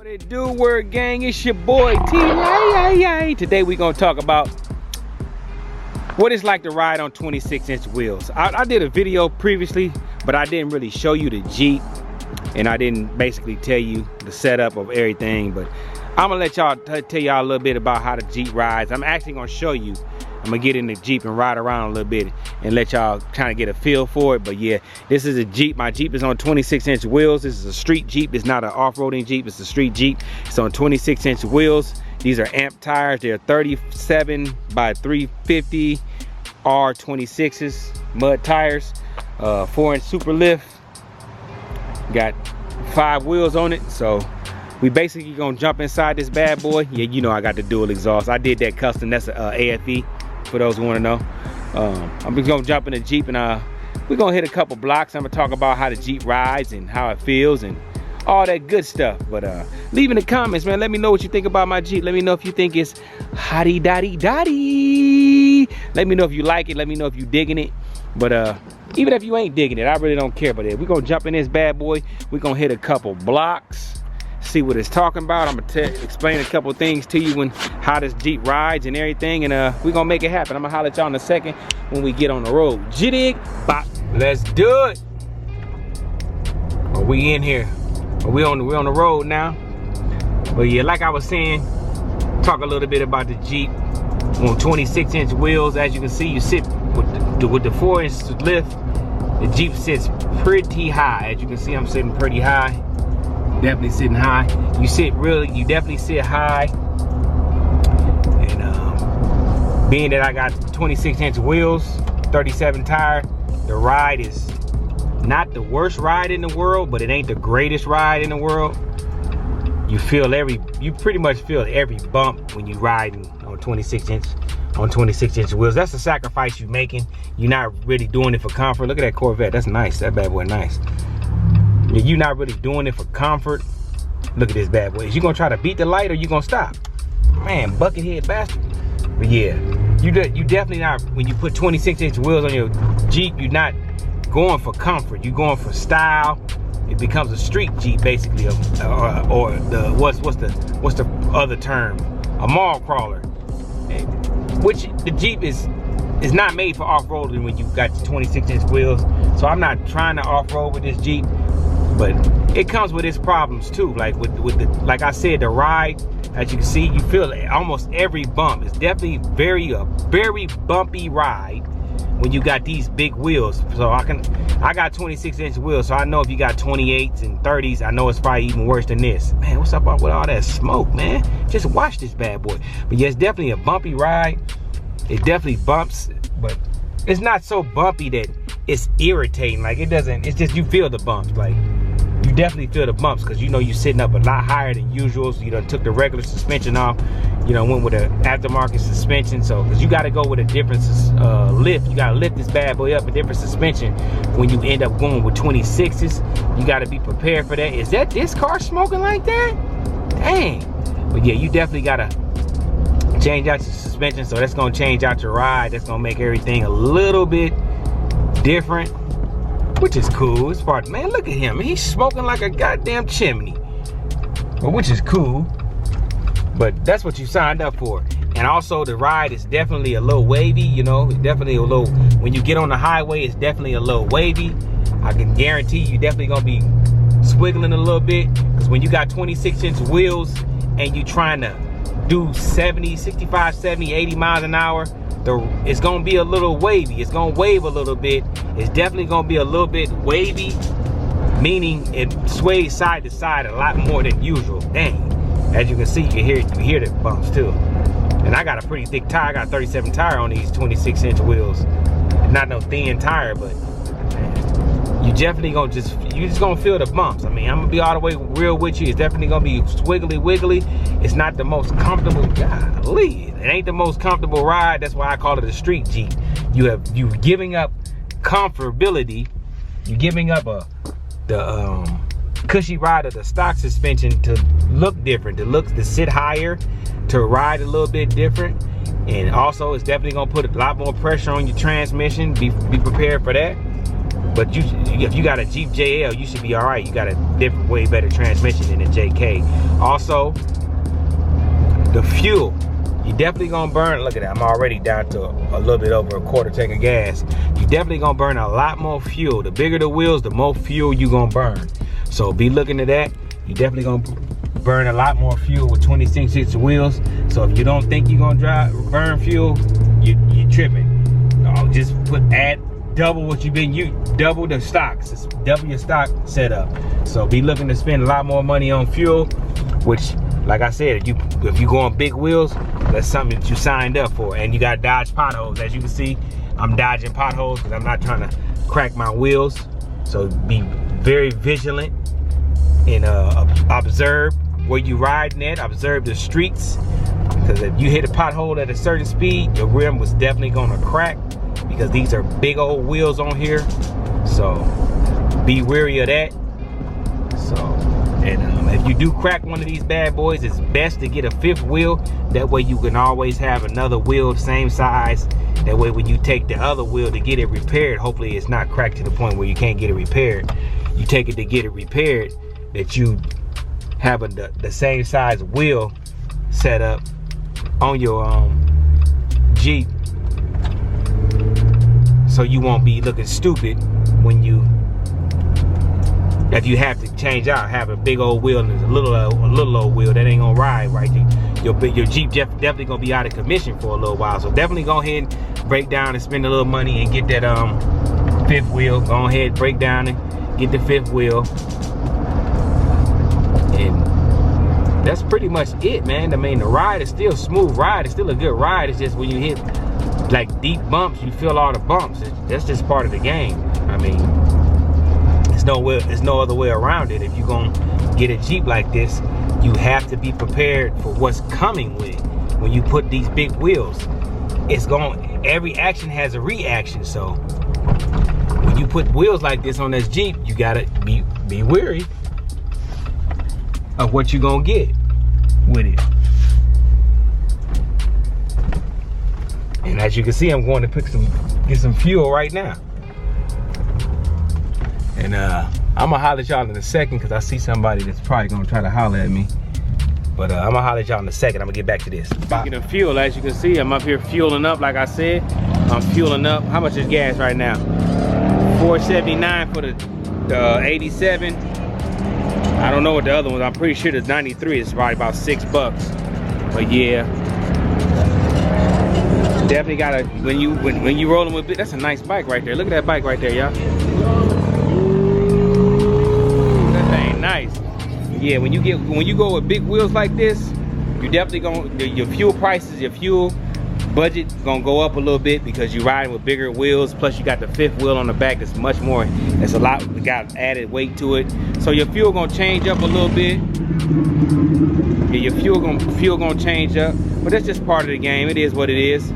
What it do, word gang? It's your boy T. Today we gonna talk about what it's like to ride on 26-inch wheels. I did a video previously, but I didn't really show you the Jeep, and I didn't basically tell you the setup of everything. But I'm gonna let y'all tell y'all a little bit about how the Jeep rides. I'm actually gonna show you. I'm gonna get in the Jeep and ride around a little bit and let y'all kind of get a feel for it. But yeah, this is a Jeep. My Jeep is on 26-inch wheels. This is a street Jeep. It's not an off-roading Jeep. It's a street Jeep. It's on 26-inch wheels. These are amp tires. They're 37 by 350 R26s mud tires. 4-inch super lift. Got 5 wheels on it. So we basically gonna jump inside this bad boy. Yeah, you know I got the dual exhaust. I did that custom. That's a AFE. For those who want to know, I'm just gonna jump in the Jeep and we're gonna hit a couple blocks. I'm gonna talk about how the Jeep rides and how it feels and all that good stuff. But leave in the comments, man. Let me know what you think about my Jeep. Let me know if you think it's hottie dotty dotty. Let me know if you like it. Let me know if you digging it. But even if you ain't digging it, I really don't care. But we're gonna jump in this bad boy. We're gonna hit a couple blocks, see what it's talking about. I'm gonna explain a couple things to you when how this Jeep rides and everything, and we're gonna make it happen. I'm gonna holler at y'all in a second when we get on the road. Jittig bop, let's do it. Are we in here? We're on the road now. But yeah, like I was saying, talk a little bit about the Jeep on 26-inch wheels. As you can see, you sit with the 4-inch lift. The Jeep sits pretty high. As you can see, I'm sitting pretty high. Definitely sitting high. You definitely sit high. And being that I got 26-inch wheels, 37 tire, the ride is not the worst ride in the world, but it ain't the greatest ride in the world. You pretty much feel every bump when you riding on 26-inch wheels. That's the sacrifice you're making. You're not really doing it for comfort. Look at that Corvette. That's nice. That bad boy nice. You're not really doing it for comfort. Look at this bad boy. Is you gonna try to beat the light or you gonna stop? Man, buckethead bastard. But yeah, you definitely not, when you put 26-inch wheels on your Jeep, you're not going for comfort. You're going for style. It becomes a street Jeep basically, or the what's the other term? A mall crawler. Which the Jeep is not made for off-roading when you got the 26-inch wheels. So I'm not trying to off-road with this Jeep. But it comes with its problems too. Like like I said, the ride, as you can see, you feel almost every bump. It's definitely a very bumpy ride when you got these big wheels. So I got 26-inch wheels, so I know if you got 28s and 30s, I know it's probably even worse than this. Man, what's up with all that smoke, man? Just watch this bad boy. But yeah, it's definitely a bumpy ride. It definitely bumps, but it's not so bumpy that it's irritating. Like it's just you feel the bumps. Like you definitely feel the bumps because you know you're sitting up a lot higher than usual. So you done took the regular suspension off. You know, went with an aftermarket suspension. So because you got to go with a different lift. You got to lift this bad boy up, a different suspension when you end up going with 26s. You got to be prepared for that. Is that this car smoking like that? Dang. But yeah, you definitely got to change out your suspension. So that's going to change out your ride. That's going to make everything a little bit different, which is cool. It's part, man, look at him. He's smoking like a goddamn chimney. But which is cool. But that's what you signed up for. And also the ride is definitely a little wavy, you know. It's definitely a little, when you get on the highway, it's definitely a little wavy. I can guarantee you definitely gonna be squiggling a little bit. Because when you got 26-inch wheels and you trying to do 70, 65, 70, 80 miles an hour, it's gonna be a little wavy. It's gonna wave a little bit. It's definitely gonna be a little bit wavy, meaning it sways side to side a lot more than usual. Dang. As you can see, you hear the bumps too. And I got a pretty thick tire. I got 37 tire on these 26-inch wheels. Not no thin tire, but you definitely gonna you just gonna feel the bumps. I mean, I'm gonna be all the way real with you. It's definitely gonna be squiggly wiggly. It's not the most comfortable. Golly, it ain't the most comfortable ride. That's why I call it a street Jeep. You giving up comfortability. You giving up the cushy ride of the stock suspension to look different, to sit higher, to ride a little bit different. And also it's definitely gonna put a lot more pressure on your transmission. Be prepared for that. But if you got a Jeep JL, you should be all right. You got a different, way better transmission than a JK. Also, the fuel, you definitely gonna burn. Look at that, I'm already down to a little bit over a quarter tank of gas. You definitely gonna burn a lot more fuel. The bigger the wheels, the more fuel you gonna burn. So be looking at that. You definitely gonna burn a lot more fuel with 26-inch wheels. So if you don't think you're gonna burn fuel, you tripping. Just add double what you've been double the stocks, double your stock setup. So be looking to spend a lot more money on fuel, which, like I said, if you go on big wheels, that's something that you signed up for. And you got to dodge potholes. As you can see, I'm dodging potholes because I'm not trying to crack my wheels. So be very vigilant and observe where you riding at, observe the streets, because if you hit a pothole at a certain speed, your rim was definitely gonna crack, because these are big old wheels on here. So be wary of that. So, and if you do crack one of these bad boys, it's best to get a 5th wheel. That way you can always have another wheel same size. That way when you take the other wheel to get it repaired, hopefully it's not cracked to the point where you can't get it repaired. You take it to get it repaired, that you have the same size wheel set up on your Jeep, so you won't be looking stupid when if you have to change out, have a big old wheel and a little old wheel that ain't gonna ride right. Your Jeep definitely gonna be out of commission for a little while. So definitely go ahead and break down and spend a little money and get that 5th wheel. Go ahead, break down and get the 5th wheel. And that's pretty much it, man. I mean, the ride is still smooth ride. It's still a good ride. It's just when you hit like deep bumps, you feel all the bumps. That's just part of the game. I mean, there's no other way around it. If you're gonna get a Jeep like this, you have to be prepared for what's coming with it. When you put these big wheels, every action has a reaction. So when you put wheels like this on this Jeep, you gotta be wary of what you're gonna get with it. And as you can see, I'm going to get some fuel right now. And I'm gonna holler at y'all in a second, because I see somebody that's probably gonna try to holler at me. But I'm gonna holler at y'all in a second. I'm gonna get back to this. Speaking of fuel, as you can see, I'm up here fueling up. Like I said, I'm fueling up. How much is gas right now? $4.79 for the 87. I don't know what the other ones. I'm pretty sure the 93 is probably about $6. But yeah, definitely gotta, when you rolling with it. That's a nice bike right there. Look at that bike right there, y'all. That thing nice. Yeah, when you go with big wheels like this, you definitely your fuel prices, your fuel budget gonna go up a little bit, because you're riding with bigger wheels. Plus you got the 5th wheel on the back. That's much more. That's a lot. Got added weight to it. So your fuel gonna change up a little bit. Yeah, your fuel gonna change up. But that's just part of the game. It is what it is.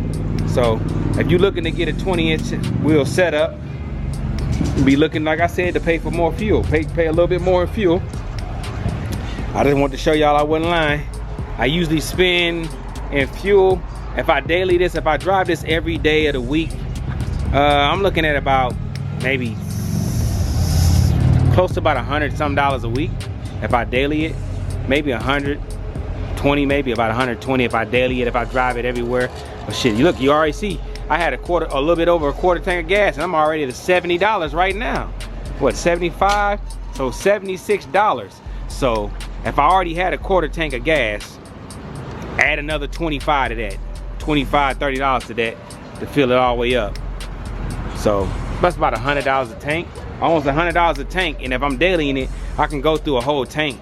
So if you're looking to get a 20-inch wheel setup, be looking, like I said, to pay for more fuel. Pay a little bit more in fuel. I just want to show y'all I wasn't lying. I usually spend in fuel, if I daily this, if I drive this every day of the week, I'm looking at about maybe close to about $100-some a week. If I daily it, maybe 120, maybe about 120 if I daily it, if I drive it everywhere. But shit, you look, you already see, I had a little bit over a quarter tank of gas, and I'm already at $70 right now. What, 75? So $76. So if I already had a quarter tank of gas, add another 25 to that, $25, $30 to that to fill it all the way up. So that's about $100 a tank, almost $100 a tank. And if I'm dailying it, I can go through a whole tank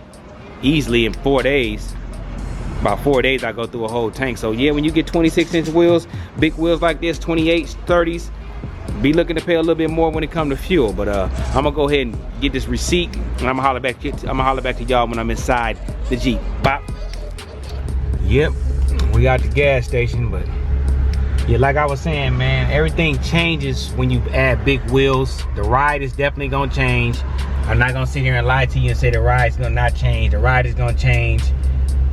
easily in 4 days. About 4 days I go through a whole tank. So yeah, when you get 26-inch wheels, big wheels like this, 28s, 30s, be looking to pay a little bit more when it comes to fuel. But I'm gonna go ahead and get this receipt, and I'm gonna holler back to y'all when I'm inside the Jeep. Bop. Yep, we got the gas station. But yeah, like I was saying, man, everything changes when you add big wheels. The ride is definitely gonna change. I'm not gonna sit here and lie to you and say the ride's gonna not change. The ride is gonna change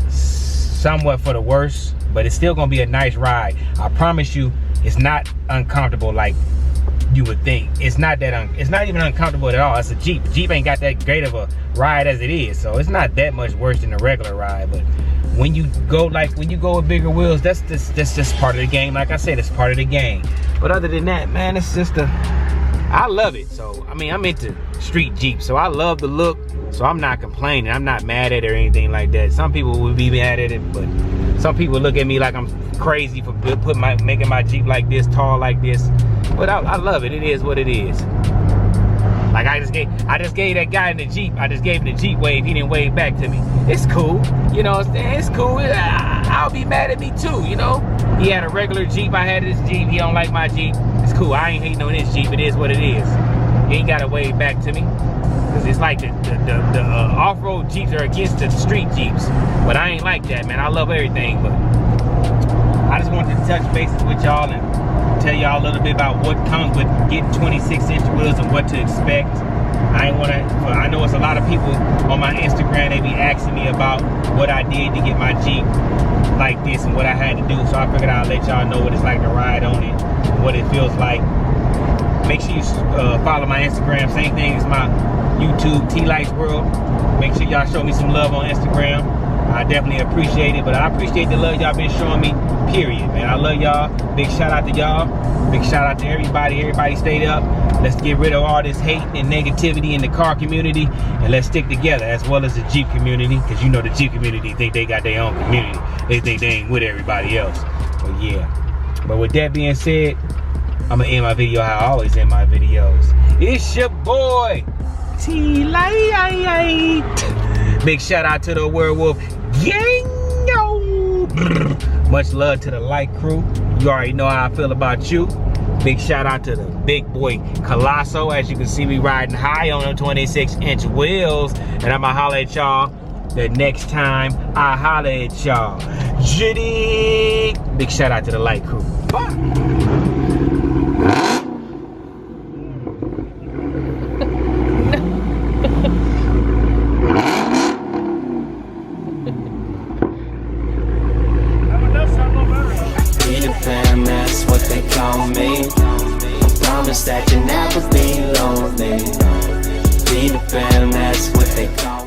somewhat for the worse, but it's still gonna be a nice ride. I promise you, it's not uncomfortable like you would think. It's not that it's not even uncomfortable at all. It's a Jeep. Jeep ain't got that great of a ride as it is, so it's not that much worse than a regular ride. But when you go with bigger wheels, that's just part of the game. Like I said, it's part of the game. But other than that, man, it's just I love it. So I mean, I'm into street Jeep, so I love the look. So I'm not complaining. I'm not mad at it or anything like that. Some people would be mad at it, but some people look at me like I'm crazy for making my Jeep like this, tall like this. But I love it. It is what it is. Like I just gave that guy in the Jeep. I just gave him the Jeep wave. He didn't wave back to me. It's cool. You know what I'm saying? It's cool. I'll be mad at me too, you know? He had a regular Jeep. I had this Jeep. He don't like my Jeep. It's cool. I ain't hating on this Jeep. It is what it is. He ain't got to wave back to me. Cause it's like the off-road Jeeps are against the street Jeeps. But I ain't like that, man. I love everything, but I just wanted to touch bases with y'all and tell y'all a little bit about what comes with getting 26-inch wheels and what to expect. I know it's a lot of people on my Instagram, they be asking me about what I did to get my Jeep like this and what I had to do. So I figured I'll let y'all know what it's like to ride on it, what it feels like. Make sure you follow my Instagram. Same thing as my YouTube, Tlites World. Make sure y'all show me some love on Instagram. I definitely appreciate it, but I appreciate the love y'all been showing me, period, man. I love y'all. Big shout out to y'all. Big shout out to everybody. Everybody stayed up. Let's get rid of all this hate and negativity in the car community, and let's stick together, as well as the Jeep community, because you know the Jeep community think they got their own community. They think they ain't with everybody else. But yeah. But with that being said, I'm gonna end my video how I always end my videos. It's your boy, Tlites. Big shout out to the Werewolf gang, yo. Much love to the light crew. You already know how I feel about you. Big shout out to the big boy Colosso. As you can see, we riding high on them 26-inch wheels. And I'ma holler at y'all the next time I holler at y'all. Jitty. Big shout out to the light crew. Bye. That's what they call me. I promise that you never be lonely. Be the fan, that's what they call me.